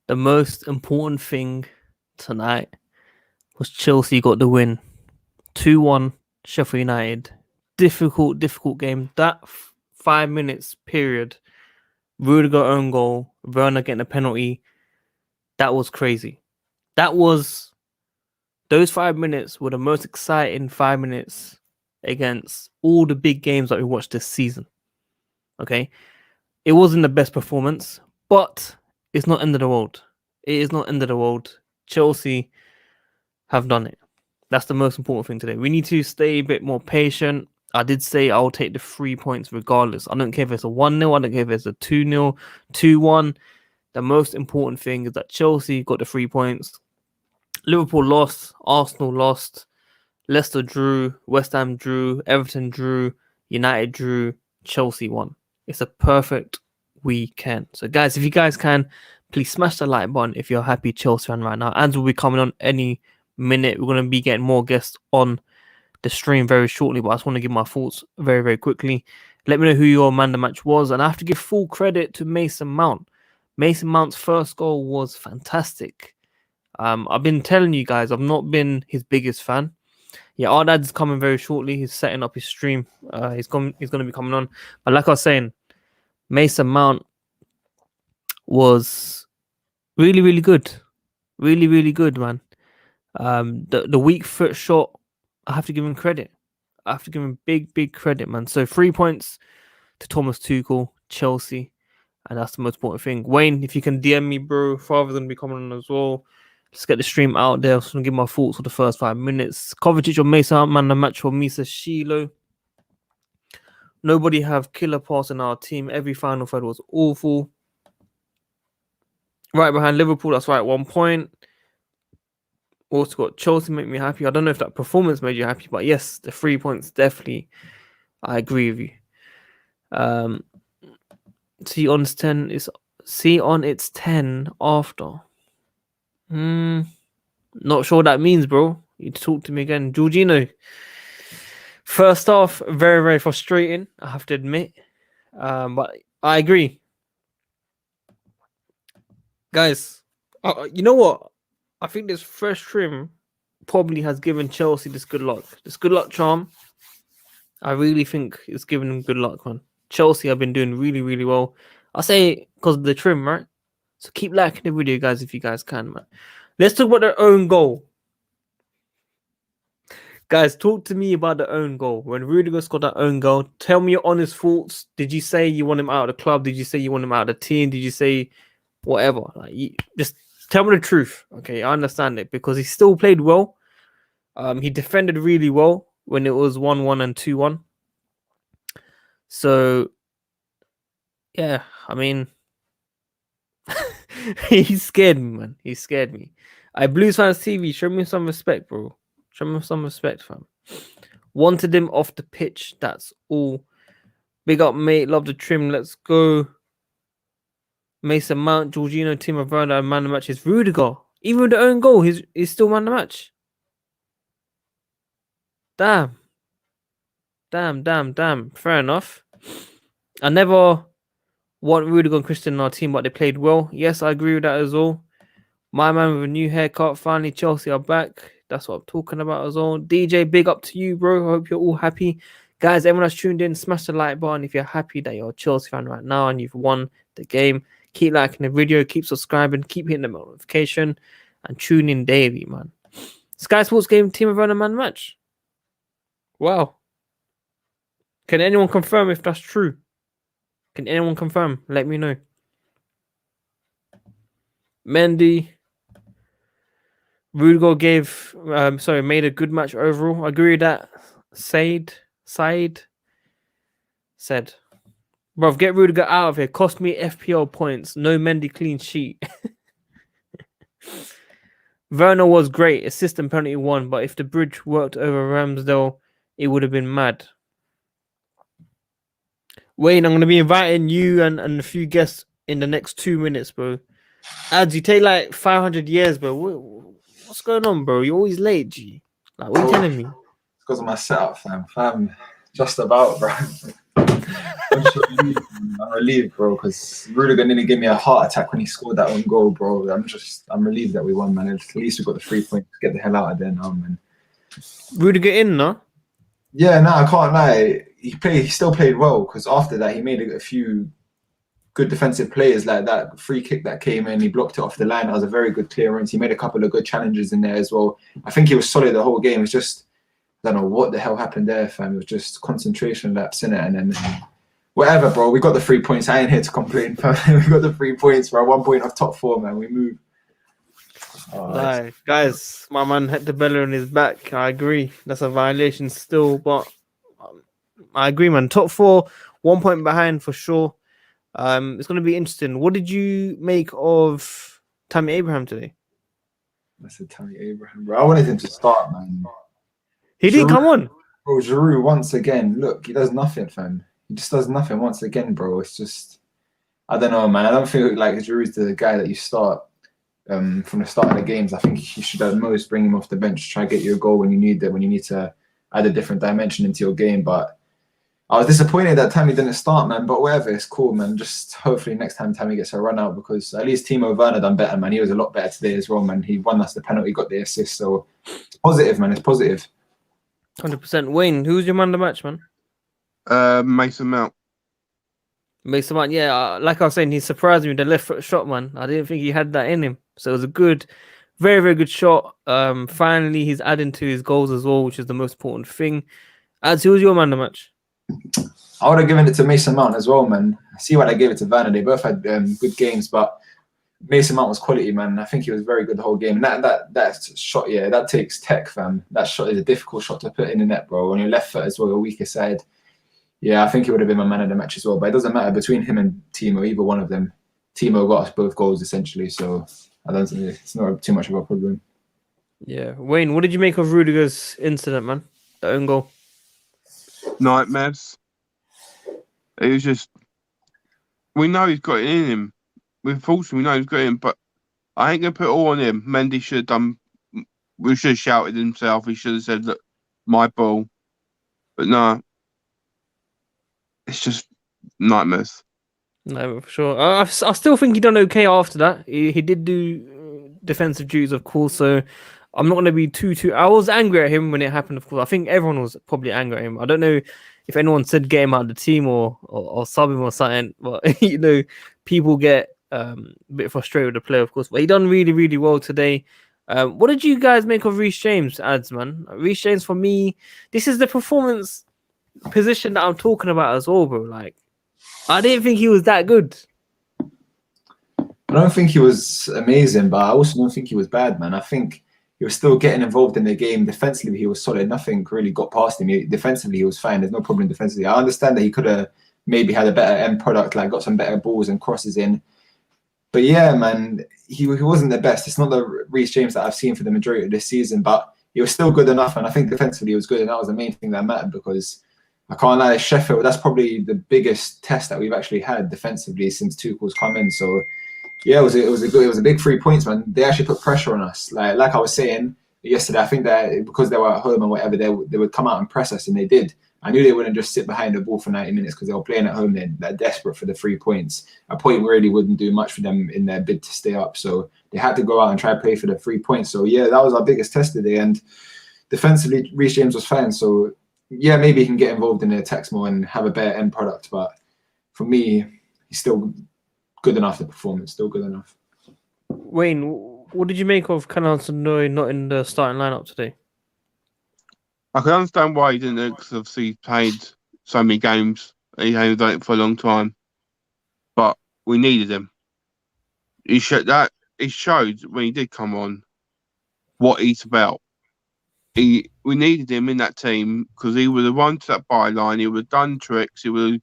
The most important thing tonight was Chelsea got the win. 2-1 Sheffield United. Difficult game. That 5 minutes period, Rudiger own goal, Werner getting a penalty, that was crazy. Those 5 minutes were the most exciting 5 minutes against all the big games that we watched this season. Okay? It wasn't the best performance, but it's not end of the world. It is not end of the world. Chelsea have done it. That's the most important thing today. We need to stay a bit more patient. I did say I'll take the 3 points regardless. I don't care if it's a 1-0. I don't care if it's a 2-0, 2-1. The most important thing is that Chelsea got the 3 points. Liverpool lost. Arsenal lost. Leicester drew. West Ham drew. Everton drew. United drew. Chelsea won. It's a perfect weekend. So, guys, if you guys can, please smash the like button if you're a happy Chelsea fan right now. Ands will be coming on any minute. We're going to be getting more guests on the stream very shortly, but I just want to give my thoughts very, very quickly. Let me know who your man of the match was, and I have to give full credit to Mason Mount. Mason Mount's first goal was fantastic. I've been telling you guys, I've not been his biggest fan. Yeah, our dad's coming very shortly. He's setting up his stream. He's going to be coming on. But like I was saying, Mason Mount was really, really good. Really, really good, man. The weak foot shot, I have to give him credit. I have to give him big credit, man. So 3 points to Thomas Tuchel, Chelsea, and that's the most important thing. Wayne, if you can DM me, bro, father's gonna be coming on as well. Let's get the stream out there. I'm just gonna give my thoughts for the first 5 minutes. Kovacic or Mason man the match for Misa Shilo. Nobody have killer pass in our team. Every final third was awful. Right behind Liverpool, that's right, 1 point. Also got Chelsea, make me happy. I don't know if that performance made you happy, but yes, the 3 points definitely. I agree with you. See on its 10 after. Not sure what that means, bro. You talk to me again. Jorginho. First off, very, very frustrating, I have to admit. But I agree. Guys, you know what? I think this fresh trim probably has given Chelsea this good luck. This good luck charm. I really think it's given them good luck, man. Chelsea have been doing really, really well. I say because of the trim, right? So keep liking the video, guys, if you guys can, man. Let's talk about their own goal. Guys, talk to me about the own goal. When Rudiger scored that own goal, tell me your honest thoughts. Did you say you want him out of the club? Did you say you want him out of the team? Did you say whatever? Just tell me the truth. Okay, I understand it because he still played well. He defended really well when it was 1-1 and 2-1. So, yeah, I mean, he scared me, man. He scared me. bluesfanstv, show me some respect, bro. Show me some respect, fam. Wanted him off the pitch. That's all. Big up, mate. Love the trim. Let's go. Mason Mount, Jorginho, Timo Werner, man of the match is Rudiger. Even with the own goal, he's still man of the match. Damn. Fair enough. I never want Rudiger and Christian in our team, but they played well. Yes, I agree with that as well. My man with a new haircut. Finally, Chelsea are back. That's what I'm talking about as well. DJ, big up to you, bro. I hope you're all happy. Guys, everyone that's tuned in, smash the like button if you're happy that you're a Chelsea fan right now and you've won the game. Keep liking the video, keep subscribing, keep hitting the notification, and tune in daily, man. Sky Sports game, Timo Werner man match. Wow. Can anyone confirm if that's true? Can anyone confirm? Let me know. Mendy. Rudiger made a good match overall. I agree with that. Said said, bruv, get Rudiger out of here. Cost me FPL points. No Mendy clean sheet. Werner was great. Assist and penalty won, but if the bridge worked over Ramsdale, it would have been mad. Wayne, I'm going to be inviting you and a few guests in the next 2 minutes, bro. Ads, you take like 500 years, bro. What's going on, bro? You're always late, G. Like, what are you telling me? It's because of my setup, fam. Just about, bro. I'm just relieved, man. I'm relieved, bro, because Rudiger nearly gave me a heart attack when he scored that one goal, bro. I'm relieved that we won, man. At least we got the 3 points to get the hell out of there now, man. Rudiger in, no? Yeah, no, I can't lie. He still played well because after that he made a few good defensive players, like that free kick that came in. He blocked it off the line. That was a very good clearance. He made a couple of good challenges in there as well. I think he was solid the whole game. It's just, I don't know what the hell happened there, fam. It was just concentration lapse in it, and then whatever, bro. We got the 3 points. I ain't here to complain, fam. We got the 3 points. We're 1 point off top 4, man. We move. Oh, guys, my man hit the belly on his back. I agree. That's a violation still, but I agree, man. Top 4, 1 point behind for sure. It's going to be interesting. What did you make of Tammy Abraham today? That's a Tammy Abraham, bro. I wanted him to start, man. He didn't come on. Bro, Giroud, once again, look, he does nothing, fam. He just does nothing once again, bro. It's just, I don't know, man. I don't feel like Giroud's the guy that you start from the start of the games. I think you should at most bring him off the bench, try to get you a goal when you need it, when you need to add a different dimension into your game. But I was disappointed that Tammy didn't start, man. But whatever, it's cool, man. Just hopefully next time Tammy gets a run out, because at least Timo Werner done better, man. He was a lot better today as well, man. He won us the penalty, got the assist. So positive, man. It's positive. 100%. Wayne, who's your man of the match, man? Mason Mount. Mason Mount, yeah. Like I was saying, he surprised me with the left foot shot, man. I didn't think he had that in him. So it was a good, very, very good shot. Finally, he's adding to his goals as well, which is the most important thing. As who was your man of the match? I would have given it to Mason Mount as well, man. I see why they gave it to Werner. They both had good games, but Mason Mount was quality, man. I think he was very good the whole game. And that shot, yeah, that takes tech, fam. That shot is a difficult shot to put in the net, bro. On your left foot as well, your weaker side. Yeah, I think he would have been my man of the match as well. But it doesn't matter between him and Timo, either one of them. Timo got us both goals essentially, so I don't think it's not too much of a problem. Yeah, Wayne, what did you make of Rudiger's incident, man? The own goal. Nightmares. It was just, we know he's got it in him. Unfortunately, we know he's got it in, but I ain't gonna put it all on him. Mendy should have done. We should have shouted himself. He should have said, "Look, my ball." But no, it's just nightmares. No, for sure. I still think he done okay after that. He did do defensive duties, of course. So I'm not going to be too. I was angry at him when it happened, of course. I think everyone was probably angry at him. I don't know if anyone said get him out of the team or sub him or something. But, you know, people get a bit frustrated with the player, of course. But he done really, really well today. What did you guys make of Reece James, ads, man? Reece James, for me, this is the performance position that I'm talking about as well, bro. Like, I didn't think he was that good. I don't think he was amazing, but I also don't think he was bad, man. I think he was still getting involved in the game. Defensively, he was solid. Nothing really got past him. Defensively, he was fine. There's no problem defensively. I understand that he could have maybe had a better end product, like got some better balls and crosses in. But yeah, man, he wasn't the best. It's not the Reece James that I've seen for the majority of this season, but he was still good enough. And I think defensively he was good. And that was the main thing that mattered, because I can't lie, Sheffield, that's probably the biggest test that we've actually had defensively since Tuchel's come in. So yeah, it was a big 3 points, man. They actually put pressure on us. Like I was saying yesterday, I think that because they were at home and whatever, they would come out and press us, and they did. I knew they wouldn't just sit behind the ball for 90 minutes because they were playing at home. They're desperate for the 3 points. A point really wouldn't do much for them in their bid to stay up. So they had to go out and try to play for the 3 points. So yeah, that was our biggest test today. And defensively, Reece James was fine. So yeah, maybe he can get involved in the attacks more and have a better end product. But for me, he's still good enough. The performance still good enough. Wayne, what did you make of hudson-odoi not in the starting lineup today? I can understand why he didn't, because obviously he played so many games. He had done it for a long time, but we needed him. He showed when he did come on what he's about. We needed him in that team because he would have run to that byline. He would have done tricks. He would have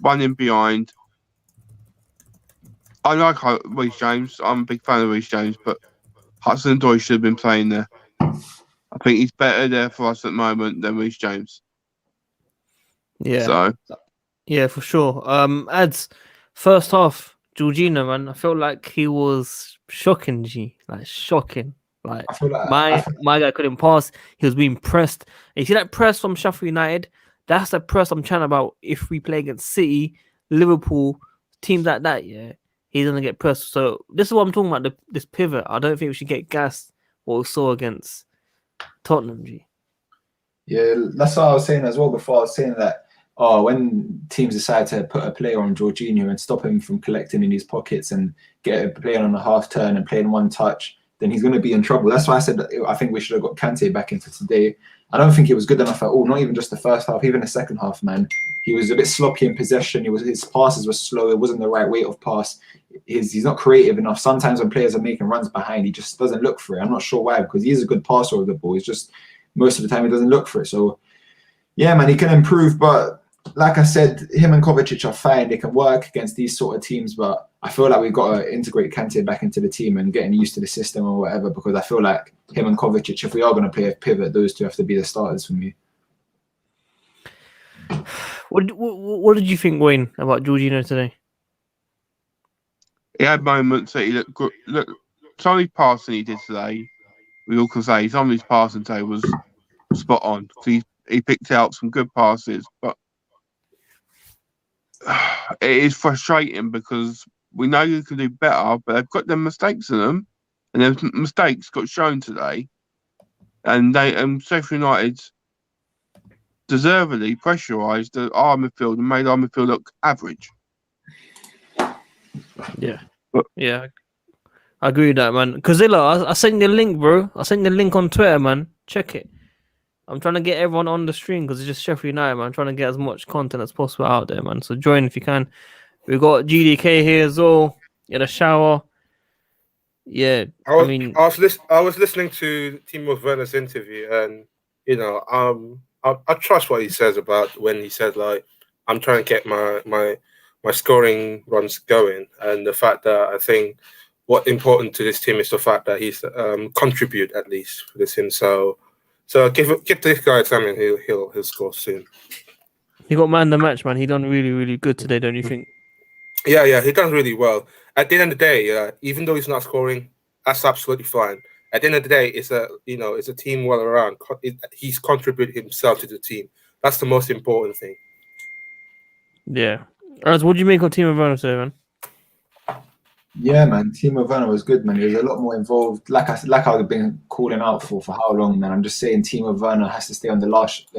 run in behind. I like Reece James. I'm a big fan of Reece James, but hudson-odoi should have been playing there. I think he's better there for us at the moment than Reece James. Yeah. So. Yeah, for sure. Ads, first half, Jorginho, man, I felt like he was shocking, shocking. Like, my guy couldn't pass. He was being pressed. And you see that press from Sheffield United? That's the press I'm chatting about. If we play against City, Liverpool, teams like that, yeah, he's gonna get pressed. So this is what I'm talking about. This pivot. I don't think we should get gassed what we saw against Tottenham. G. Yeah, that's what I was saying as well before. I was saying that when teams decide to put a player on Jorginho and stop him from collecting in his pockets and get a player on a half turn and playing one touch, then he's going to be in trouble. That's why I said that I think we should have got Kante back into today. I don't think he was good enough at all, not even just the first half, even the second half, man. He was a bit sloppy in possession. His passes were slow. It wasn't the right weight of pass. He's not creative enough. Sometimes when players are making runs behind, he just doesn't look for it. I'm not sure why, because he is a good passer of the ball. He's just, most of the time, he doesn't look for it. So, yeah, man, he can improve. But like I said, him and Kovacic are fine. They can work against these sort of teams. But I feel like we've got to integrate Kante back into the team and getting used to the system or whatever, because I feel like him and Kovacic, if we are going to play a pivot, those two have to be the starters for me. What did you think, Wayne, about Jorginho today? He had moments that he looked good. Look, some of his passing he did today, we all can say some of his passing today was spot on. He picked out some good passes, but it is frustrating because we know you can do better, but they've got their mistakes in them, and those mistakes got shown today. And Sheffield United deservedly pressurised our midfield and made our midfield look average. Yeah, I agree with that, man. Kazilla, I sent you the link, bro. I sent you the link on Twitter, man. Check it. I'm trying to get everyone on the stream because it's just Sheffield United, man. I'm trying to get as much content as possible out there, man. So join if you can. We've got GDK here as well. In a shower. Yeah, I was listening to Timo Werner's interview, and I trust what he says about when he said like I'm trying to get my scoring runs going, and the fact that I think what's important to this team is the fact that he's contribute at least for this team. So give this guy time and he'll score soon. He got man the match, man. He done really, really good today, don't you think? Yeah, he done really well. At the end of the day, even though he's not scoring, that's absolutely fine. At the end of the day, it's a team well around. He's contributed himself to the team. That's the most important thing. Yeah. Raz, what do you make of Timo Werner today, man? Yeah, man, Timo Werner was good, man. He was a lot more involved. Like I've been calling out for how long, man. I'm just saying Timo Werner has to stay on the last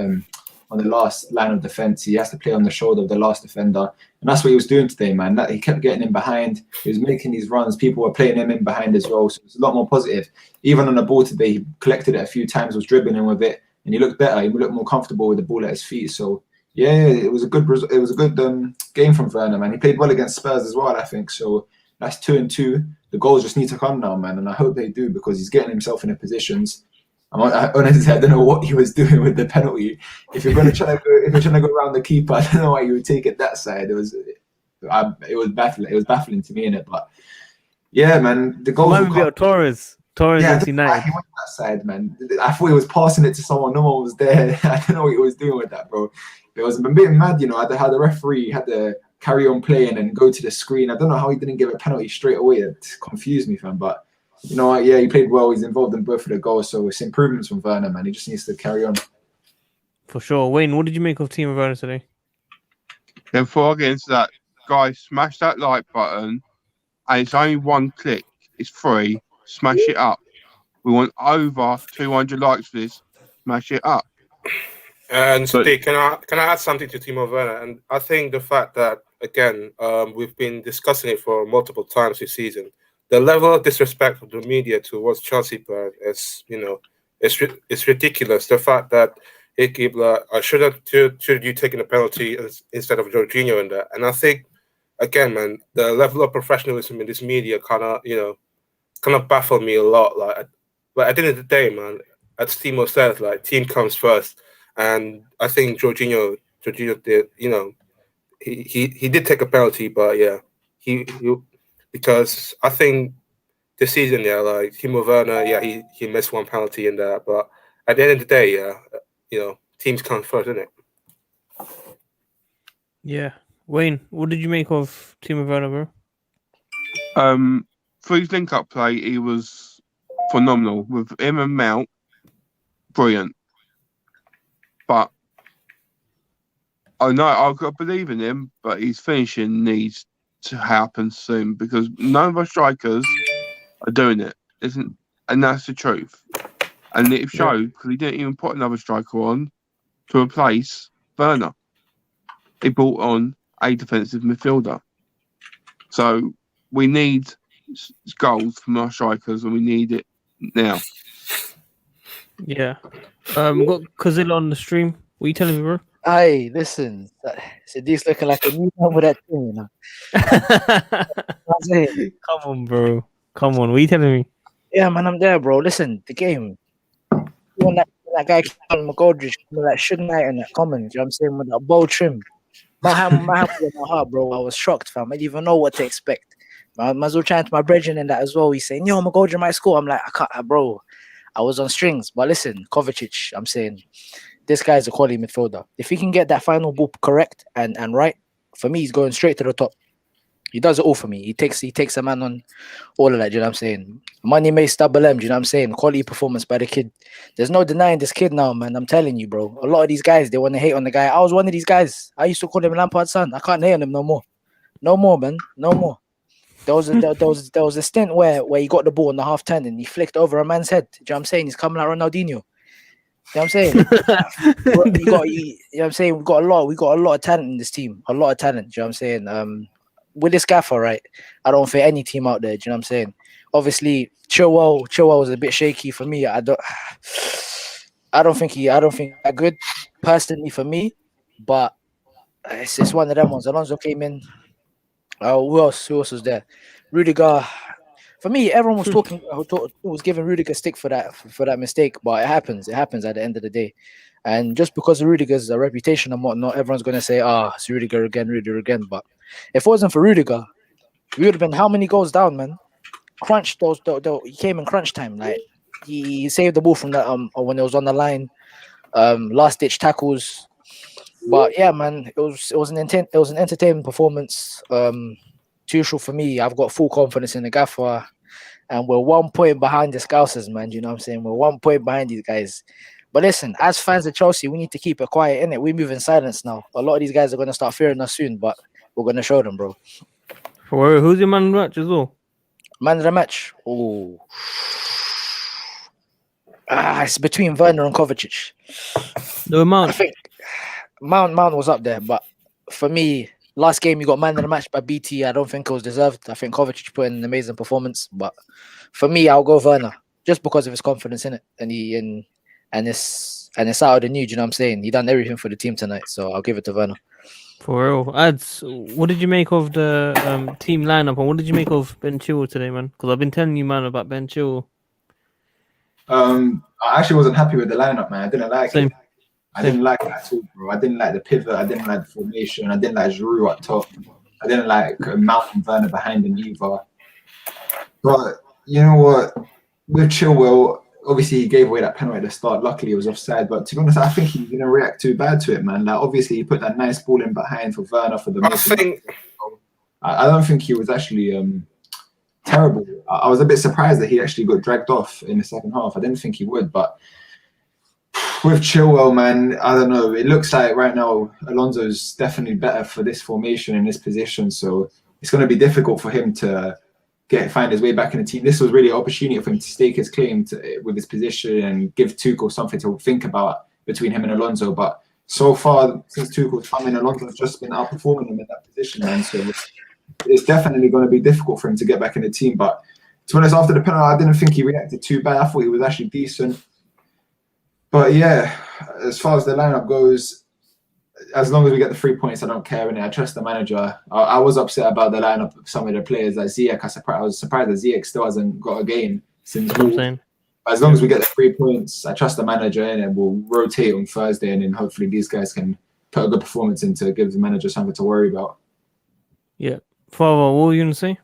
line of defense. He has to play on the shoulder of the last defender, and that's what he was doing today, man. That he kept getting in behind. He was making these runs. People were playing him in behind as well, so it's a lot more positive. Even on the ball today, he collected it a few times, was dribbling with it, and he looked better. He looked more comfortable with the ball at his feet. So yeah, it was a good game from Werner, man. He played well against Spurs as well, I think. So that's 2-2. The goals just need to come now, man, and I hope they do because he's getting himself in the positions. Honestly, I don't know what he was doing with the penalty. If you're trying to go around the keeper, I don't know why you would take it that side. It was baffling. It was baffling to me, innit? But yeah, man, the goals. Might be a Torres against United. He went that side, man. I thought he was passing it to someone. No one was there. I don't know what he was doing with that, bro. It was a bit mad, how the referee had to carry on playing and go to the screen. I don't know how he didn't give a penalty straight away. It confused me, fam. But you know what? Yeah, he played well. He's involved in both of the goals, so it's improvements from Werner, man. He just needs to carry on. For sure. Wayne, what did you make of Timo Werner today? Then before I get into that, guys, smash that like button, and it's only one click. It's free. Smash it up. We want over 200 likes for this. Smash it up. And Steve, can I add something to Timo Werner? And I think the fact that again, we've been discussing it for multiple times this season. The level of disrespect of the media towards Chelsea player is, it's ridiculous. The fact that he keep should you taken a penalty instead of Jorginho in there? And I think again, man, the level of professionalism in this media kind of baffled me a lot. But at the end of the day, man, as Timo says, team comes first, and I think Jorginho did, he did take a penalty, but yeah, he because I think this season, Timo Werner, he missed one penalty in there, but at the end of the day, teams come first, isn't it? Yeah. Wayne, what did you make of Timo Werner, bro? For his link-up play, he was phenomenal. With him and Mount, brilliant. But I know I believe in him, but his finishing needs to happen soon because none of our strikers are doing it, and that's the truth. And it showed because he didn't even put another striker on to replace Werner. He brought on a defensive midfielder. So we need goals from our strikers, and we need it now. Yeah. We got Kazil on the stream. What are you telling me, bro? Hey, listen, Sadiq's looking like a new man with that thing, you know. That's it. Come on, bro. Come on. What are you telling me? Yeah, man, I'm there, bro. Listen, the game. When that guy called McGoldrick, like Suge Knight and that comment, you know what I'm saying, with that bow trim. My hand was in my heart, bro. I was shocked, fam. I didn't even know what to expect. I was all trying to my brethren in that as well. He's saying, yo, McGoldrick might score. I'm like, I can't, bro. I was on strings. But listen, Kovacic, I'm saying, this guy's a quality midfielder. If he can get that final ball correct and right, for me, he's going straight to the top. He does it all for me. He takes a man on all of that, you know what I'm saying? Money may double M, you know what I'm saying? Quality performance by the kid. There's no denying this kid now, man. I'm telling you, bro. A lot of these guys, they want to hate on the guy. I was one of these guys. I used to call him Lampard's son. I can't hate on him no more. No more, man. No more. There was a stint where he got the ball on the half turn and he flicked over a man's head. Do you know what I'm saying? He's coming like Ronaldinho. You know what I'm saying? You know what I'm saying? We got a lot of talent in this team. A lot of talent. Do you know what I'm saying? With this gaffer, right? I don't fear any team out there. Do you know what I'm saying? Obviously, Chilwell was a bit shaky for me. I don't think that good personally for me, but it's one of them ones. Alonso came in. Who else was there? Rudiger. For me, everyone was was giving Rudiger stick for that mistake, but it happens. It happens at the end of the day. And just because of Rudiger's reputation and whatnot, everyone's going to say, it's Rudiger again. But if it wasn't for Rudiger, we would have been how many goals down, man? Crunch, he came in crunch time. Like, he saved the ball from that when it was on the line. Last-ditch tackles. But, yeah, man, it was an entertaining performance. Tuchel, for me, I've got full confidence in the gaffer. And we're 1 point behind the Scousers, man. You know what I'm saying? We're 1 point behind these guys. But listen, as fans of Chelsea, we need to keep it quiet, innit? We move in silence now. A lot of these guys are going to start fearing us soon, but we're going to show them, bro. Who's your man of the match as well? Man of the match? Oh. It's between Werner and Kovacic. No, Mount. I think Mount was up there, but for me, last game you got man of the match by BT. I don't think it was deserved. I think Kovacic put in an amazing performance, but for me, I'll go Werner just because of his confidence in it, and it's out of the new. Do you know what I'm saying? He done everything for the team tonight, so I'll give it to Werner. For real. Ads, what did you make of the team lineup, and what did you make of Ben Chilwell today, man? Because I've been telling you, man, about Ben Chilwell. I actually wasn't happy with the lineup, man. I didn't like it. I didn't like it at all, bro. I didn't like the pivot. I didn't like the formation. I didn't like Giroud up top. I didn't like Mount and Werner behind him either. But you know what? With Chilwell, obviously he gave away that penalty at the start. Luckily it was offside. But to be honest, I think he didn't react too bad to it, man. Like, obviously he put that nice ball in behind for Werner for the I don't think he was actually terrible. I was a bit surprised that he actually got dragged off in the second half. I didn't think he would, but with Chilwell, man, I don't know. It looks like right now Alonso's definitely better for this formation in this position. So it's going to be difficult for him to find his way back in the team. This was really an opportunity for him to stake his claim with his position and give Tuchel something to think about between him and Alonso. But so far, since Tuchel's come in, Alonso's just been outperforming him in that position, man. So it's definitely going to be difficult for him to get back in the team. But to be honest, after the penalty, I didn't think he reacted too bad. I thought he was actually decent. But yeah, as far as the lineup goes, as long as we get the 3 points, I don't care. And I trust the manager. I was upset about the lineup of some of the players like Ziyech. I was surprised that Ziyech still hasn't got a game since. As long as we get the 3 points, I trust the manager, and we'll rotate on Thursday, and then hopefully these guys can put a good performance in to give the manager something to worry about. Yeah. Father, what were you going to say?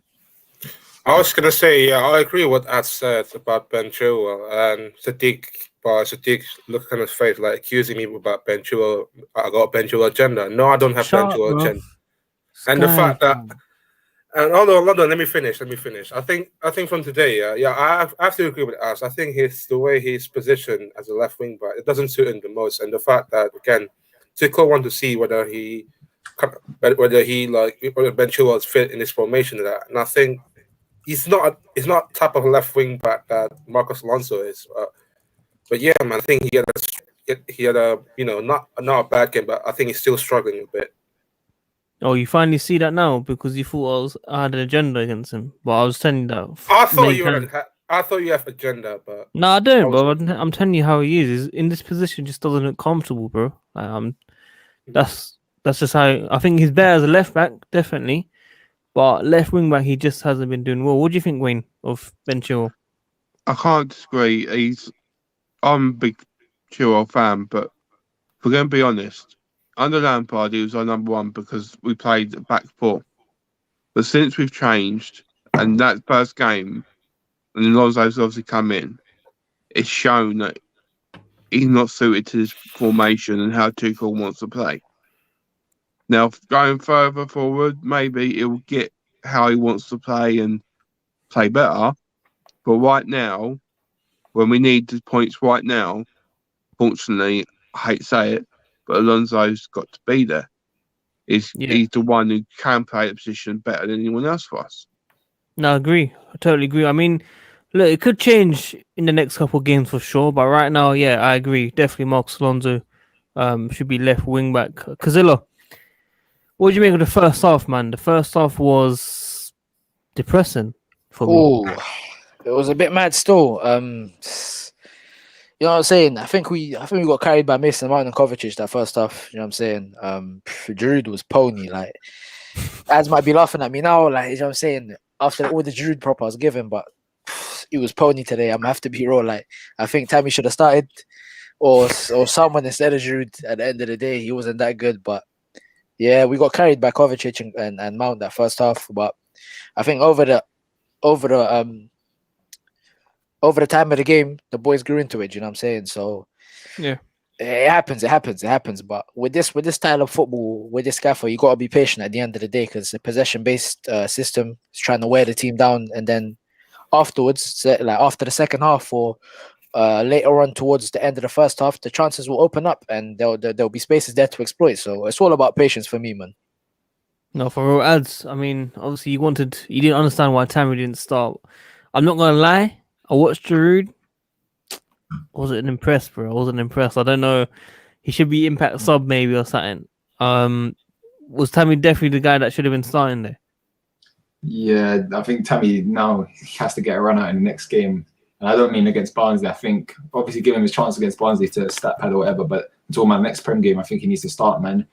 I was going to say, yeah, I agree with what Ad said about Ben Chilwell and Sadiq. But Sadiq looked on his face like accusing me about Ben Chilwell. I got a Ben Chilwell agenda. No, I don't have Ben Chilwell agenda. And the fact that, and hold on, let me finish. I think from today, I have to agree with us. I think the way he's positioned as a left wing back, it doesn't suit him the most. And the fact that, again, Tuchel want to see whether Ben Chilwell is fit in this formation and that. And I think he's not type of left wing back that Marcos Alonso is. But yeah, man, I think he had a not a bad game, but I think he's still struggling a bit. Oh, you finally see that now because you thought I had an agenda against him, but I was telling you that. I thought you have agenda, but no, I don't, bro. I'm telling you how he is. He's in this position, just doesn't look comfortable, bro. That's just how I think he's better as a left back, definitely. But left wing back, he just hasn't been doing well. What do you think, Wayne, of Ben Chilwell? I can't disagree. I'm a big Chilwell fan, but if we're going to be honest, under Lampard, he was our number one because we played back four. But since we've changed, and that first game, and Alonso's obviously come in, it's shown that he's not suited to this formation and how Tuchel wants to play. Now, going further forward, maybe he'll get how he wants to play and play better. But right now, when we need the points right now, fortunately, I hate to say it, but Alonso's got to be there. He's the one who can play the position better than anyone else for us. No, I agree. I totally agree. I mean, look, it could change in the next couple of games for sure, but right now, yeah, I agree. Definitely Marcos Alonso should be left wing back. Cazillo, what did you make of the first half, man? The first half was depressing for me. Oh, it was a bit mad still. You know what I'm saying? I think we got carried by Mason Mount and Kovacic that first half. You know what I'm saying? Giroud was pony. Like, ads might be laughing at me now. Like, you know what I'm saying? After all the Giroud prop I was given, but he was pony today. I'm gonna have to be raw. Like, I think Tammy should have started, or someone instead of Giroud. At the end of the day, he wasn't that good. But yeah, we got carried by Kovacic and Mount that first half. But I think over the time of the game, the boys grew into it. You know what I'm saying? So yeah, it happens. But with this style of football, with this scaffold, you got to be patient at the end of the day because the possession-based system is trying to wear the team down, and then afterwards, like after the second half or later on towards the end of the first half, the chances will open up and there'll be spaces there to exploit. So it's all about patience for me, man. No, for real ads. I mean, obviously you didn't understand why Tammy didn't start. I'm not gonna lie. I watched Giroud. I wasn't impressed, bro. I wasn't impressed. I don't know. He should be impact sub maybe or something. Was Tammy definitely the guy that should have been starting there? Yeah, I think Tammy now has to get a run out in the next game. And I don't mean against Barnsley. I think obviously give him his chance against Barnsley to stat pad or whatever. But until my next Prem game, I think he needs to start, man.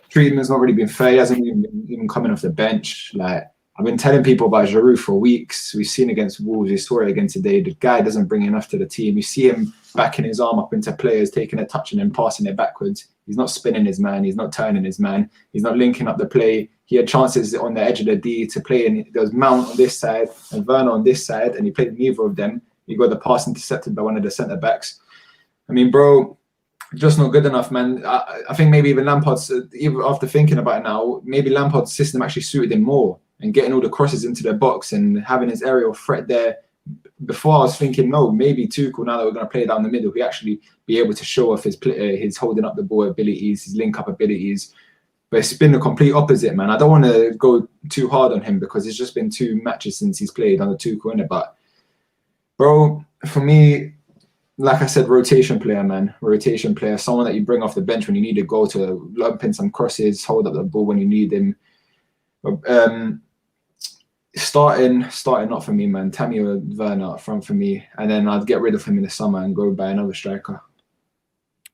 Treatment's not really been fair. He hasn't even coming off the bench. Like, I've been telling people about Giroud for weeks. We've seen against Wolves. We saw it again today. The guy doesn't bring enough to the team. You see him backing his arm up into players, taking a touch and then passing it backwards. He's not spinning his man. He's not turning his man. He's not linking up the play. He had chances on the edge of the D to play, and there was Mount on this side and Werner on this side, and he played neither of them. He got the pass intercepted by one of the centre-backs. I mean, bro, just not good enough, man. I think maybe even Lampard's, even after thinking about it now, maybe Lampard's system actually suited him more, and getting all the crosses into their box and having his aerial threat there. Before I was thinking, no, maybe Tuchel, now that we're going to play down the middle, he actually be able to show off his holding up the ball abilities, his link-up abilities. But it's been the complete opposite, man. I don't want to go too hard on him because it's just been 2 matches since he's played under Tuchel, innit? But, bro, for me, like I said, rotation player, man. Rotation player. Someone that you bring off the bench when you need to go to lump in some crosses, hold up the ball when you need him. Starting not for me, man. Tammy or Werner up front for me. And then I'd get rid of him in the summer and go buy another striker.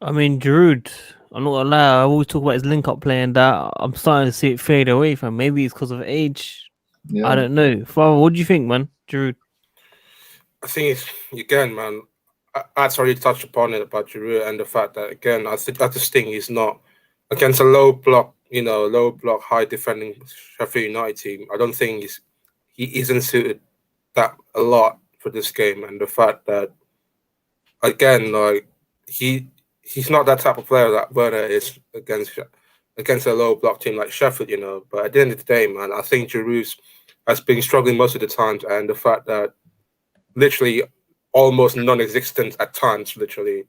I mean, Giroud, I'm not gonna lie, I always talk about his link-up play and that. I'm starting to see it fade away from him. Maybe it's because of age. Yeah. I don't know. Father, what do you think, man? Giroud? I think it's, again, man, I'd already touched upon it about Giroud and the fact that, again, I just think he's not against a low block, high defending Sheffield United team. I don't think he isn't suited that a lot for this game, and the fact that, again, like he's not that type of player that Werner is against a low block team like Sheffield, But at the end of the day, man, I think Giroud has been struggling most of the times, and the fact that literally almost non-existent at times, literally,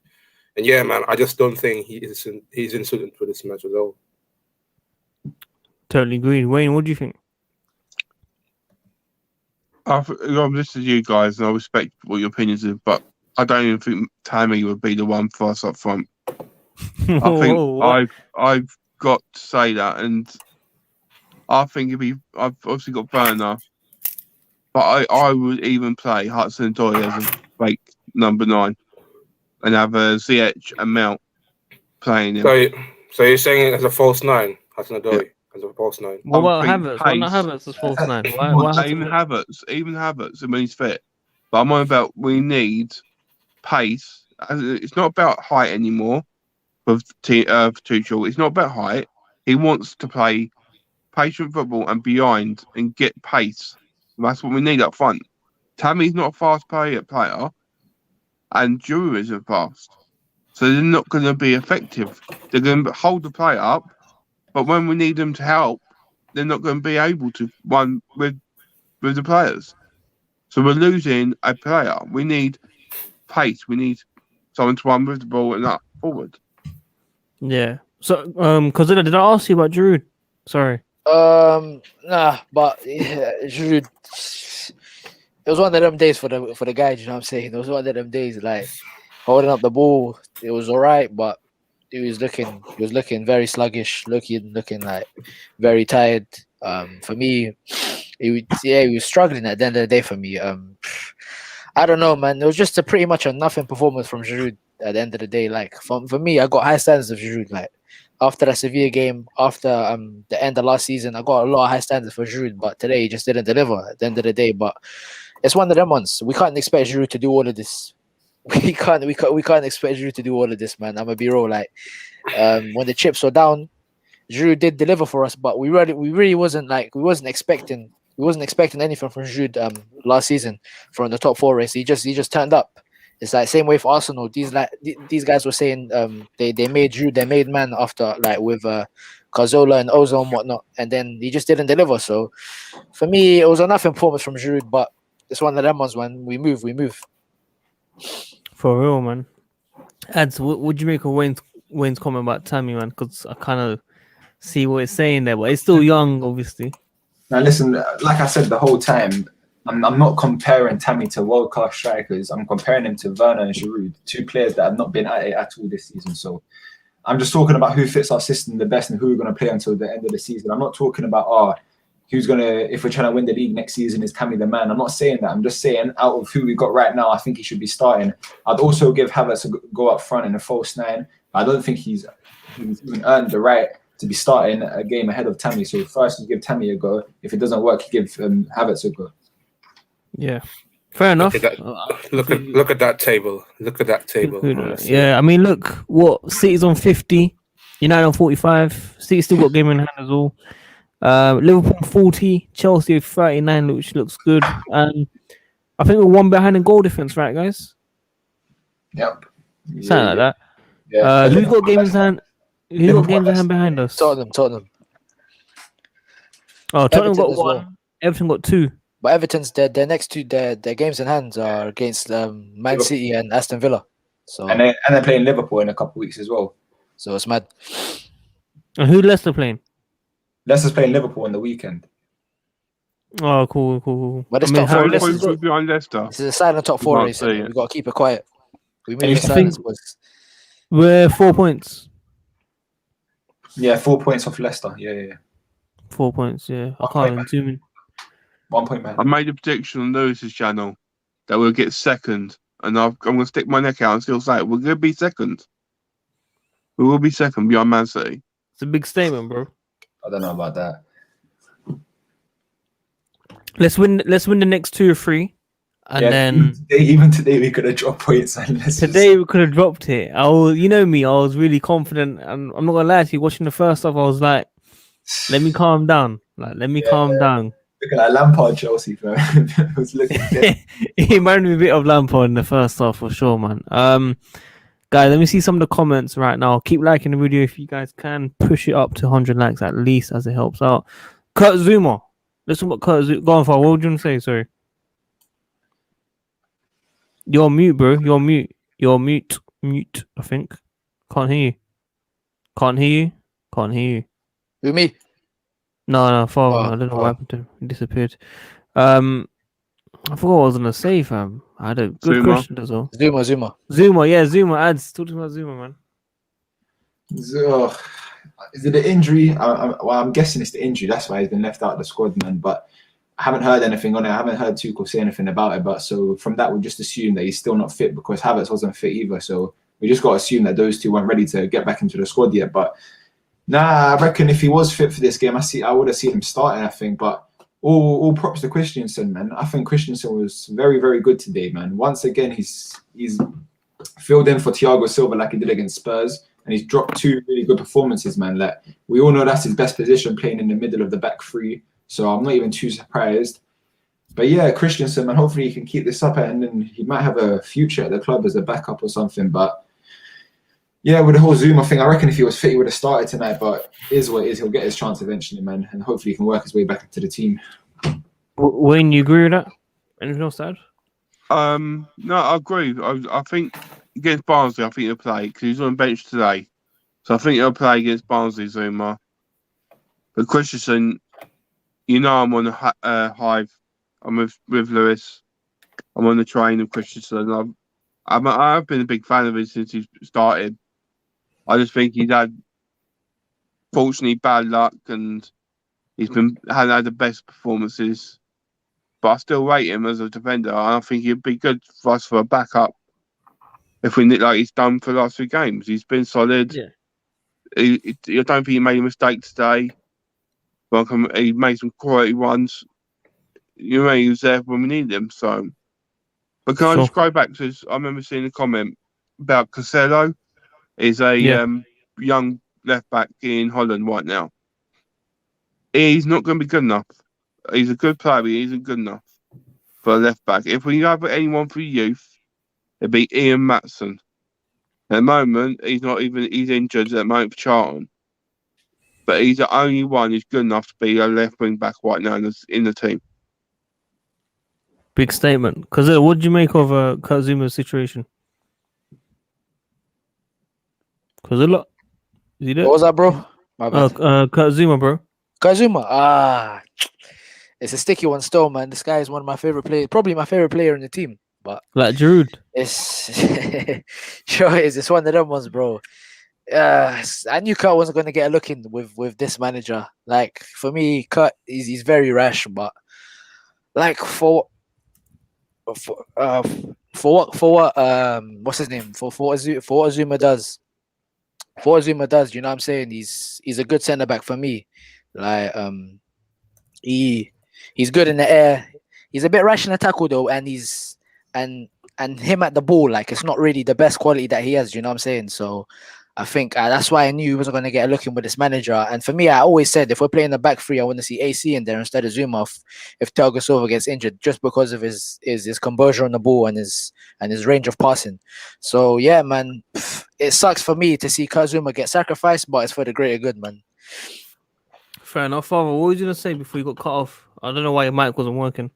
And yeah, man, I just don't think he's in suited for this match at all. Totally agree. Wayne, what do you think? I'm listening to you guys, and I respect what your opinions are, but I don't even think Tammy would be the one for us up front. I think I've got to say that, and I think I've obviously got Werner, but I would even play Hudson-odoi as a fake number 9, and have Ziyech and Mount playing him. So you're saying as a false 9, Hudson-odoi as a false 9. What about Havertz? Why not Havertz as false 9? Why even Havertz, when he's fit. But I'm on about we need pace. It's not about height anymore for Tuchel. It's not about height. He wants to play patient football and behind and get pace. That's what we need up front. Tammy's not a fast player, and Giroud isn't fast. So they're not going to be effective. They're going to hold the play up, but when we need them to help, they're not going to be able to run with the players. So we're losing a player. We need pace. We need someone to run with the ball and up forward. Yeah. So, Kozilla, did I ask you about Giroud? Sorry. Nah, but Giroud, it was one of them days for the guys. You know what I'm saying? It was one of them days, like holding up the ball. It was alright, but he was looking very sluggish, looking like very tired. For me, he was struggling at the end of the day. For me, I don't know, man. It was just pretty much a nothing performance from Giroud at the end of the day. Like for me, I got high standards of Giroud. Like after that Sevilla game, after the end of last season, I got a lot of high standards for Giroud. But today, he just didn't deliver at the end of the day. But it's one of them ones. We can't expect Giroud to do all of this. We can't expect Giroud to do all of this, man. I'm gonna be real. Like when the chips were down, Giroud did deliver for us, but we really wasn't expecting anything from Giroud last season from the top 4 race. He just turned up. It's like same way for Arsenal. These guys were saying they made Giroud their made man after like with Cazorla and Ozil and whatnot, and then he just didn't deliver. So for me, it was a nothing performance from Giroud, but it's one of them ones when we move. For real, man. Ads, what would you make of Wayne's comment about Tammy, man? Because I kind of see what it's saying there, but it's still young, obviously. Now, listen, like I said the whole time, I'm not comparing Tammy to world-class strikers. I'm comparing him to Werner and Giroud, 2 players that have not been at it at all this season. So I'm just talking about who fits our system the best and who we're going to play until the end of the season. I'm not talking about, who's going to, if we're trying to win the league next season, is Tammy the man? I'm not saying that. I'm just saying out of who we got right now, I think he should be starting. I'd also give Havertz a go up front in a false 9. I don't think he's even earned the right to be starting a game ahead of Tammy. So first, you give Tammy a go. If it doesn't work, you give Havertz a go. Yeah, fair enough. Look at that table. Look at that table. Yeah, I mean, look, what City's on 50, United on 45. City still got game in hand as well. Liverpool 40, Chelsea 39, which looks good. And I think we're 1 behind in goal difference, right, guys? Yep. Something like that. Yeah. Who's got games in hand? Who's got games in hand behind us? Tottenham. Oh, Tottenham got as 1. well. Everton got 2. But Everton's their next 2 their games in hand are against Man City and Aston Villa. So and they're playing Liverpool in a couple of weeks as well. So it's mad. And who Leicester playing? Leicester's playing Liverpool on the weekend. Oh, cool. But it's I mean, top 4. Points behind Leicester. This is a silent top 4 race. We've got to keep it quiet. We made silence was. We're 4 points. Yeah, 4 points off Leicester. Yeah. 4 points, yeah. I can't even zoom in. 1 point, man. I made a prediction on Lewis's channel that we'll get second, and I'm going to stick my neck out and still say it. We're going to be second. We will be second behind Man City. It's a big statement, bro. I don't know about that. Let's win the next 2 or 3. And then even today we could have dropped points. Today we could have dropped it. I was really confident, and I'm not gonna lie to you. Watching the first half, I was like, "Let me calm down. Calm down." Looking like Lampard Chelsea, bro. It was looking dead. He reminded me a bit of Lampard in the first half for sure, man. Guys, let me see some of the comments right now. Keep liking the video if you guys can. Push it up to 100 likes at least, as it helps out. Kurt Zuma. Listen what Kurt Zuma. Go on, for what would you want to say? Sorry. You're on mute, bro. You're on mute. mute, I think. Can't hear you. Can't hear you. Can't hear you. Who, me? No, father. Oh, I don't know oh. what happened to him. He disappeared. I forgot what I was gonna say, fam. I had a good Zuma. question as well. Zuma. Zuma, yeah, Zuma ads. Talk to me about Zuma, man. So, is it the injury? Well, I'm guessing it's the injury. That's why he's been left out of the squad, man. But I haven't heard anything on it. I haven't heard Tuchel say anything about it. But so from that, we just assume that he's still not fit because Havertz wasn't fit either. So we just got to assume that those two weren't ready to get back into the squad yet. But nah, I reckon if he was fit for this game, I would have seen him starting, I think. But all props to Christensen, man. I think Christensen was very, very good today, man. Once again, he's filled in for Thiago Silva like he did against Spurs. And he's dropped 2 really good performances, man. Like, we all know that's his best position, playing in the middle of the back three. So I'm not even too surprised. But yeah, Christensen, man, hopefully he can keep this up and then he might have a future at the club as a backup or something. But yeah, with the whole Zuma thing, I reckon if he was fit, he would have started tonight. But it is what it is. He'll get his chance eventually, man. And hopefully he can work his way back into the team. Wayne, you agree with that? Anything else to add? No, I agree. I think against Barnsley, I think he'll play because he's on the bench today. So I think he'll play against Barnsley, Zuma. But Christensen, you know, I'm on the hive. I'm with Lewis. I'm on the train of Christensen. I've been a big fan of him since he started. I just think he's had, fortunately, bad luck and hadn't had the best performances. But I still rate him as a defender. And I think he'd be good for us for a backup if we like he's done for the last 3 games. He's been solid. Yeah. I don't think he made a mistake today. Like, he made some quality ones. You know, he was there when we needed him. So, but can I just go back to? I remember seeing a comment about Cancelo. Is a young left back in Holland right now. He's not going to be good enough. He's a good player, but he isn't good enough for a left back. If we have anyone for youth, it'd be Ian Matson. At the moment, he's injured at the moment for Charlton. But he's the only one who's good enough to be a left wing back right now in the team. Big statement. Because what did you make of Kurt Zuma's situation? Because a lot. Is he there? What was that, bro? My bad. Kurt Zuma, bro. Kurt Zuma. It's a sticky one still, man. This guy is one of my favorite players, probably my favorite player in the team. But like Giroud. It's sure it's one of them ones, bro. I knew Kurt wasn't going to get a look in with this manager. Like, for me, Kurt he's very rash, but like for what what's his name, for what Zuma does. For what Zuma does, you know what I'm saying? He's a good centre back for me. Like he's good in the air. He's a bit rash in the tackle though, and and him at the ball, like, it's not really the best quality that he has, you know what I'm saying? So I think that's why I knew he wasn't going to get a look in with this manager. And for me, I always said if we're playing the back three, I want to see AC in there instead of Zuma if Thiago Silva gets injured, just because of his composure on the ball and his range of passing. So yeah, man, it sucks for me to see Kurt Zuma get sacrificed, but it's for the greater good, man. Fair enough, Father. What were you gonna say before you got cut off? I don't know why your mic wasn't working.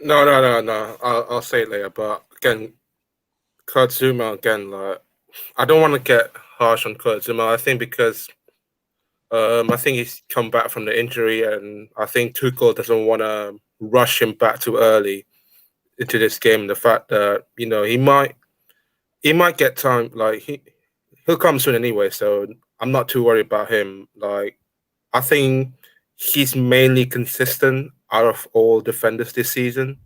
No. I'll say it later. But again, Kurt Zuma again, like, I don't want to get harsh on Kurt Zuma. I think because I think he's come back from the injury, and I think Tuchel doesn't want to rush him back too early into this game. The fact that, you know, he might get time. Like, he'll come soon anyway. So I'm not too worried about him. Like, I think he's mainly consistent out of all defenders this season.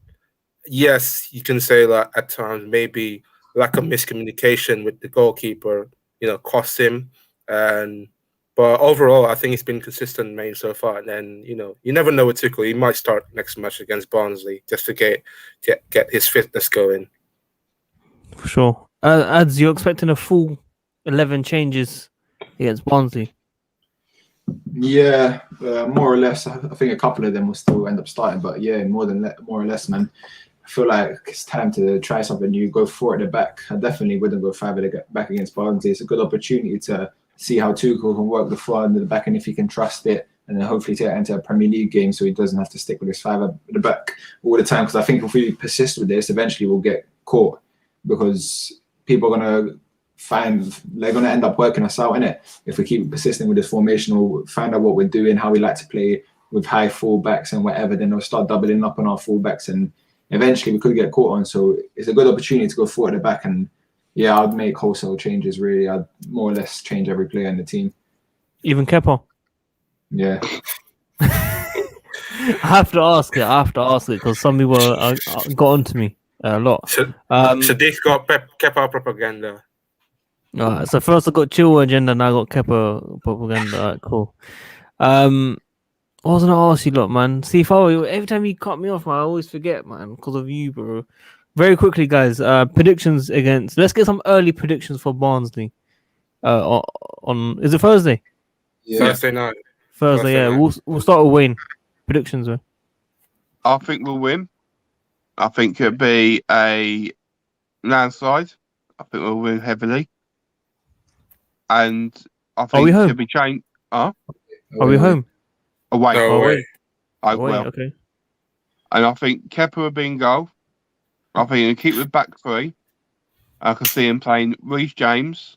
Yes, you can say that at times maybe lack of miscommunication with the goalkeeper, you know, cost him. But overall, I think he's been consistent main so far. And then, you know, you never know with Tuchel. He might start next match against Barnsley just to get his fitness going. For sure. Ads, you're expecting a full 11 changes against Barnsley? Yeah, more or less. I think a couple of them will still end up starting, but yeah, more or less, man. I feel like it's time to try something new. Go 4 at the back. I definitely wouldn't go 5 at the back against Barnsley. It's a good opportunity to see how Tuchel can work the 4 at the back and if he can trust it, and then hopefully take it into a Premier League game so he doesn't have to stick with his 5 at the back all the time. Because I think if we persist with this, eventually we'll get caught, because people are gonna they're gonna end up working us out, innit? If we keep persisting with this formation, we'll find out what we're doing, how we like to play with high fullbacks and whatever. Then they'll start doubling up on our fullbacks, and eventually we could get caught on. So it's a good opportunity to go forward at the back. And yeah, I'd make wholesale changes. Really, I'd more or less change every player in the team. Even kepa. Yeah. I have to ask it because some people got onto me a lot. Sadiq got kepa propaganda. Alright, so first I got chill agenda, now I got kepa propaganda. Alright, cool. What was I gonna ask you, lot, man? See, if every time you cut me off, man, I always forget, man, because of you, bro. Very quickly, guys. Predictions against. Let's get some early predictions for Barnsley. On is it Thursday? Yeah. Thursday night. Thursday, yeah. We'll start with Wayne. Predictions, man. I think we'll win. I think it'll be a landslide. I think we'll win heavily. And I think we home? it'll be changed. Are we home? Away. No, away. Away, okay. And I think Kepa will be in goal. I think he'll keep with back three. I can see him playing Reece James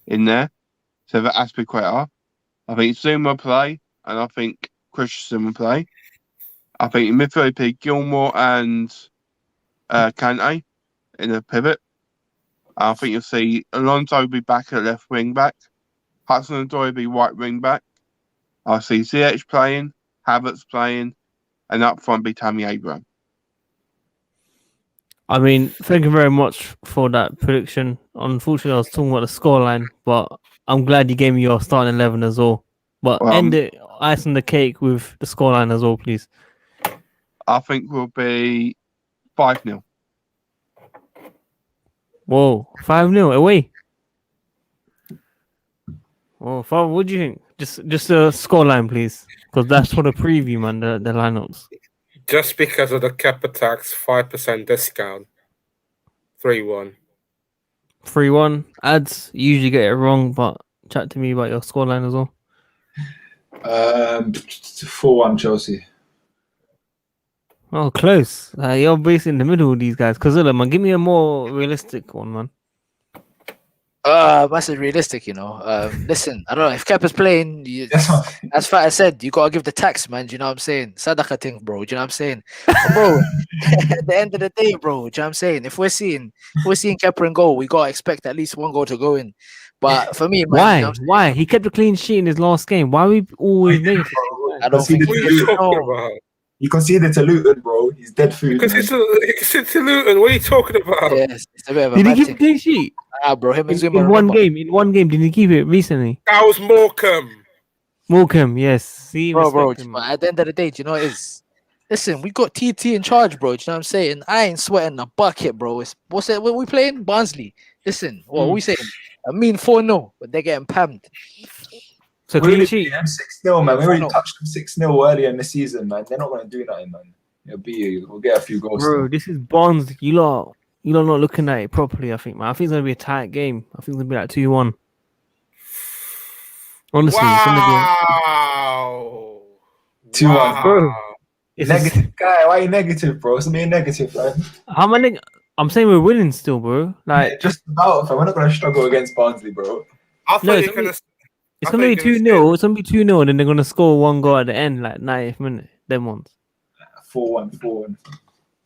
in there. So that Azpiliecueta. I think Zoom will play. And I think Christensen will play. I think in midfield it'll be Gilmore and Kante in the pivot. I think you'll see Alonso will be back at left wing back. Hudson-odoi will be right wing back. I see ZH playing, Havertz playing, and up front be Tammy Abraham. I mean, thank you very much for that prediction. Unfortunately, I was talking about the scoreline, but I'm glad you gave me your starting 11 as well. But end it, ice on the cake with the scoreline as well, please. I think we'll be 5-0. Whoa, 5-0 away. Oh, Father, what do you think? Just a scoreline, please, because that's for the preview, man. The lineups. Just because of the kepa tax, 5% discount. 3-1. 3-1. Ads usually get it wrong, but chat to me about your scoreline as well. 4-1 Chelsea. Oh, close. You're basically in the middle of these guys. Kazilla, man, give me a more realistic one, man. That's realistic, you know. Listen, I don't know if Kepa's playing. As far as I said, you gotta give the tax, man. Do you know what I'm saying? Sadaka thing, bro. Do you know what I'm saying, bro? At the end of the day, bro. Do you know what I'm saying? If we're seeing Kepa in goal, we gotta expect at least one goal to go in. But for me, man, you know why? He kept a clean sheet in his last game. Why are we always negative? I don't think What are you talking about? You conceded to Luton, bro. He's dead food. Because it's to Luton. What are you talking about? Yes, it's a bit of a Did he bad keep a thing. clean sheet? Bro, him and Zuma In one game, did he keep it recently? That was Morecambe, yes. See, bro. respect him, But at the end of the day, do you know what it is? Listen, we got TT in charge, bro. Do you know what I'm saying? I ain't sweating a bucket, bro. What's that? What we playing? Barnsley. Listen, what are we saying? I mean 4-0, but they're getting pammed. So clean sheet. 6-0, man. We already touched them 6-0 earlier in the season, man. They're not going to do nothing, man. We'll get a few goals. Bro, this is Barnsley. You lot not looking at it properly, I think, man. I think it's going to be a tight game. I think it's going to be like 2-1. Honestly, it's going to Wow. 2-1. Bro. It's negative. Guy, why are you negative, bro? It's being negative, man. How many? I'm saying we're winning still, bro. Like, just about, fam. We're not going to struggle against Barnsley, bro. I thought No, you it's were gonna. it's going to be 2-0. It's going to be 2-0, and then they're going to score one goal at the end, like 90th minute. Them ones. 4-1.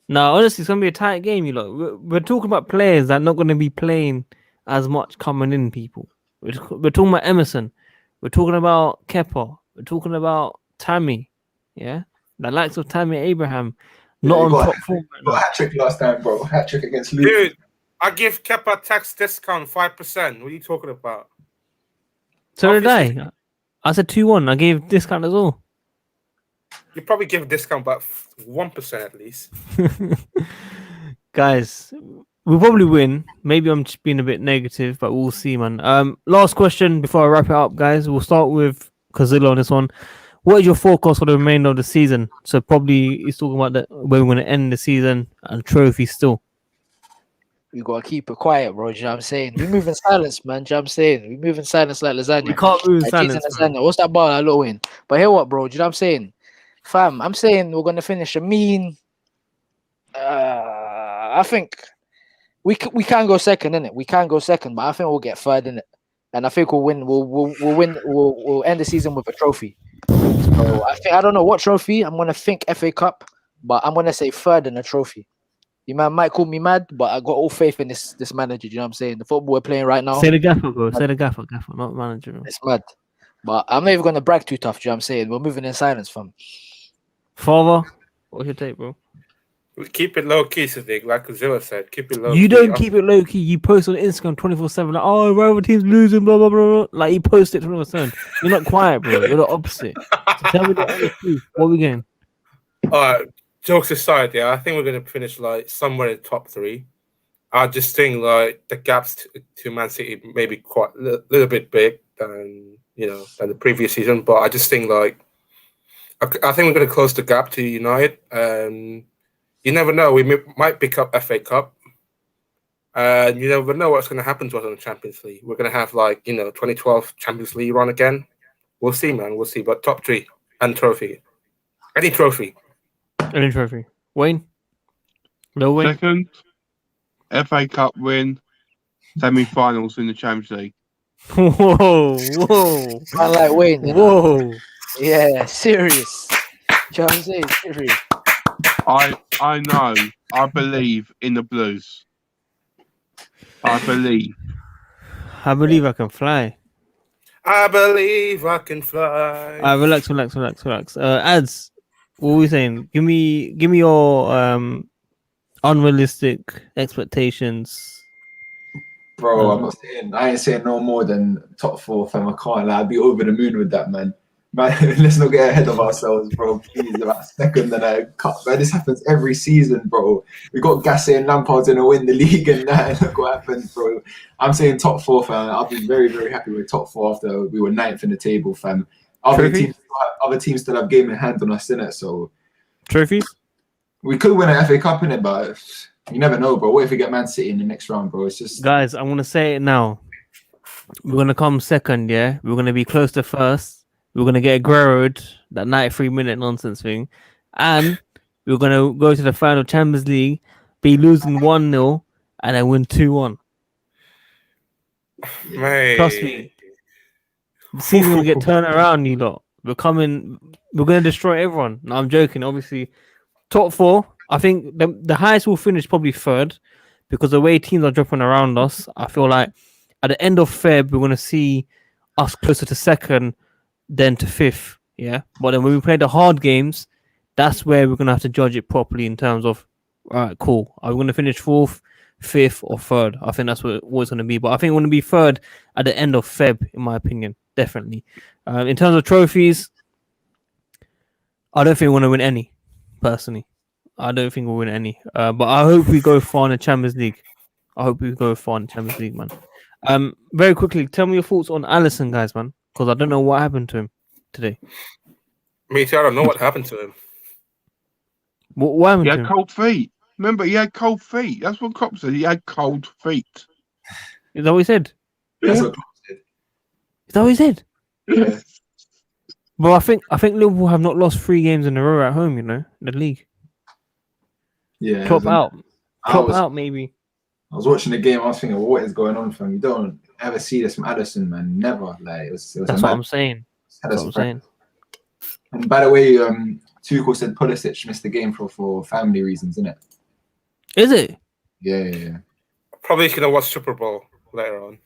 No, honestly, it's going to be a tight game, you lot. We're talking about players that are not going to be playing as much coming in, people. We're talking about Emerson. We're talking about Kepa. We're talking about Tammy. Yeah? The likes of Tammy Abraham. Not on top form. Got a hat-trick last time, bro. Hat-trick against Luton. Dude, I give Kepa tax discount 5%. What are you talking about? So did I. I said 2-1. I gave discount as well. You probably give a discount about 1% at least. Guys, we'll probably win. Maybe I'm just being a bit negative, but we'll see, man. Last question before I wrap it up, guys. We'll start with Kazilla on this one. What is your forecast for the remainder of the season? So probably he's talking about where we're going to end the season and trophy still. We gotta keep it quiet, bro. Do you know what I'm saying? We move in silence, man. Do you know what I'm saying? We move in silence like lasagna. We can't move in Like silence. lasagna. What's that bar I low in? But hear what, bro? Do you know what I'm saying? Fam, I'm saying we're gonna finish a mean. I think we can go second, innit? We can go second, but I think we'll get third, innit? And I think we'll win. We'll win. We'll end the season with a trophy. So I don't know what trophy. I'm gonna think FA Cup, but I'm gonna say third in a trophy. You might call me mad, but I got all faith in this manager. You know what I'm saying? The football we're playing right now. Say the gaffer, bro. Say the gaffer, not manager. Bro. It's mad. But I'm not even gonna brag too tough. You know what I'm saying? We're moving in silence, fam. Father, what's your take, bro? We keep it low key, Sadiq. Like Zilla said, keep it low key. You don't keep it low key. You post on Instagram 24/7 like, oh, rival team's losing, blah blah blah. Like you post it 24/7. You're not quiet, bro. You're the opposite. So tell me the honest truth. What are we getting? All right. Jokes aside, yeah, I think we're going to finish like somewhere in the top 3. I just think like the gaps to Man City maybe quite a little bit big than the previous season, but I just think like I think we're going to close the gap to United. You never know, we might pick up FA Cup, and you never know what's going to happen to us in the Champions League. We're going to have 2012 Champions League run again. We'll see, man. We'll see. But top 3 and trophy, any trophy. Any trophy. Wayne? No Wayne? Second, FA Cup win, semi-finals in the Champions League. Whoa. I like Wayne. Whoa. Yeah, serious. You know what I'm saying? Serious. I know. I believe in the Blues. I believe I can fly. I believe I can fly. Relax. Ads, what are we saying? Give me your unrealistic expectations. Bro, I ain't saying no more than top 4, fam. I can't lie. I'd be over the moon with that, man. Man, let's not get ahead of ourselves, bro. Please, about second and a cup. Man, this happens every season, bro. We got Gasset and Lampard's gonna win the league and that, and look what happens, bro. I'm saying top 4, fam. I'll be very, very happy with top 4 after we were 9th in the table, fam. Other teams still have game in hand on us, innit? So trophies? We could win an FA Cup, innit? But you never know, bro. What if we get Man City in the next round, bro? It's just guys, I'm gonna say it now. We're gonna come second, yeah. We're gonna be close to first. We're going to get Aguero'd, that 93-minute nonsense thing. And we're going to go to the final Champions League, be losing 1-0, and then win 2-1. Mate. Trust me. The season's going to get turned around, you lot. We're going to destroy everyone. No, I'm joking. Obviously, top 4, I think the highest will finish probably 3rd because the way teams are dropping around us, I feel like at the end of Feb, we're going to see us closer to 2nd then to 5th, yeah. But then when we play the hard games, that's where we're gonna have to judge it properly in terms of, all right, cool. Are we gonna finish 4th, 5th, or 3rd? I think that's what it's gonna be. But I think we're gonna be 3rd at the end of Feb, in my opinion, definitely. In terms of trophies, I don't think we're gonna win any. Personally, I don't think we'll win any. But I hope we go far in the Champions League. Man. Very quickly, tell me your thoughts on Alisson, guys, man. Because I don't know what happened to him today. Me too, I don't know what happened to him. What happened He to had him? cold feet. Remember, he had cold feet. That's what Klopp said. He had cold feet. Is that what he said? that's what Klopp said. Is that what he said? Yeah. Bro, I think Liverpool have not lost 3 games in a row at home, in the league. Yeah. Klopp out. Klopp was- out, maybe. I was watching the game. I was thinking, what is going on, fam? You don't ever see this from Alisson, man. Never. Like it was That's what I'm saying. And by the way, Tuchel said Pulisic missed the game for family reasons, isn't it? Is it? Yeah. Probably gonna watch Super Bowl later on.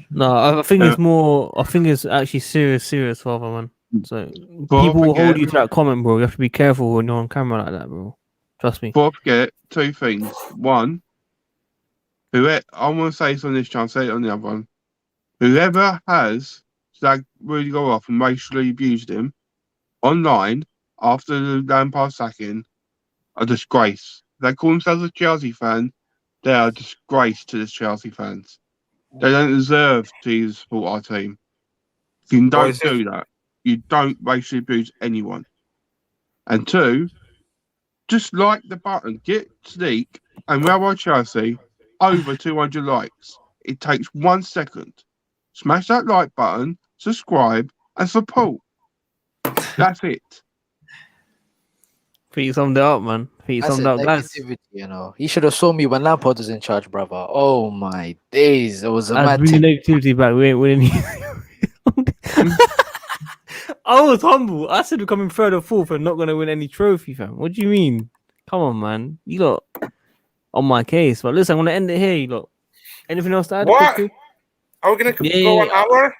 No, I think it's more. I think it's actually serious, father, man. So But people will hold forget- you to that comment, bro. You have to be careful when you're on camera like that, bro. Trust me. But forget 2 things. One, I want to say this on this chance, say it on the other one. Whoever has slagged Rudiger off and racially abused him online after the Lampard sacking are a disgrace. They call themselves a Chelsea fan. They are a disgrace to the Chelsea fans. They don't deserve to support our team. If you don't do that, you don't racially abuse anyone. And 2, just like the button, get Sneak and Railway Chelsea over 200 likes. It takes 1 second. Smash that like button, subscribe, and support. That's it. I think you summed it up, man. He That's summed a up, guys. negativity, you know. He should have saw me when Lampard was in charge, brother. Oh my days, it was a That's mad really thing. negativity back. We ain't winning. I was humble. I said we're coming third or fourth and not going to win any trophy, fam. What do you mean? Come on, man. You lot on my case. But listen, I'm going to end it here, you lot. Anything else to add? What? Quickly? Are we gonna Yeah, go yeah, an hour?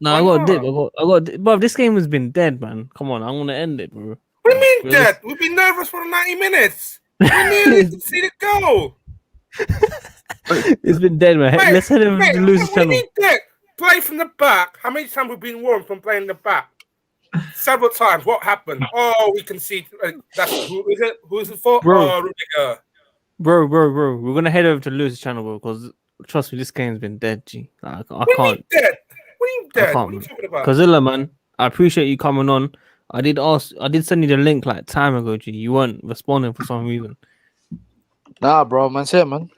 No, Why I got a not? dip. I got a dip. Bro, this game has been dead, man. Come on, I'm going to end it, bro. What do you mean We're dead? We've been nervous for 90 minutes. We nearly to see the goal. It's been dead, man. Wait, Let's head over wait, to what Losers do you channel. mean dead? Play from the back. How many times have we been warned from playing the back? Several times. What happened? Oh, we can see. That's who is it? Who is it for? Bro. Oh, Rudiger. Bro. We're going to head over to Losers channel, bro, because trust me, this game's been dead, G. I What do you mean can't. dead? What do you mean I dead? can't, What are you man. talking about? Kazilla, man, I appreciate you coming on. I did send you the link like time ago, G. You weren't responding for some reason. Nah, bro, man, say it, man.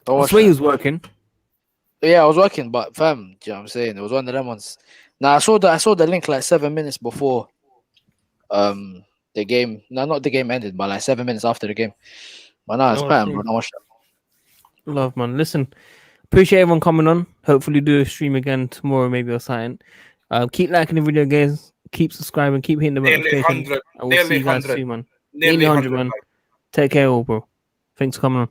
Don't I watch swear that. he was working. Yeah, I was working, but fam, do you know what I'm saying? It was one of them ones. Now I saw the link like 7 minutes before the game. No, not the game ended, but like 7 minutes after the game. But nah, it's No, fam, true. bro. Don't watch that. Love, man. Listen, appreciate everyone coming on. Hopefully do a stream again tomorrow, maybe or something. Keep liking the video, guys. Keep subscribing. Keep hitting the Nearly notifications. 100. And we'll see Nearly you guys 100. soon, man. Nearly 100, 100, man. Take care, all, bro. Thanks for coming on.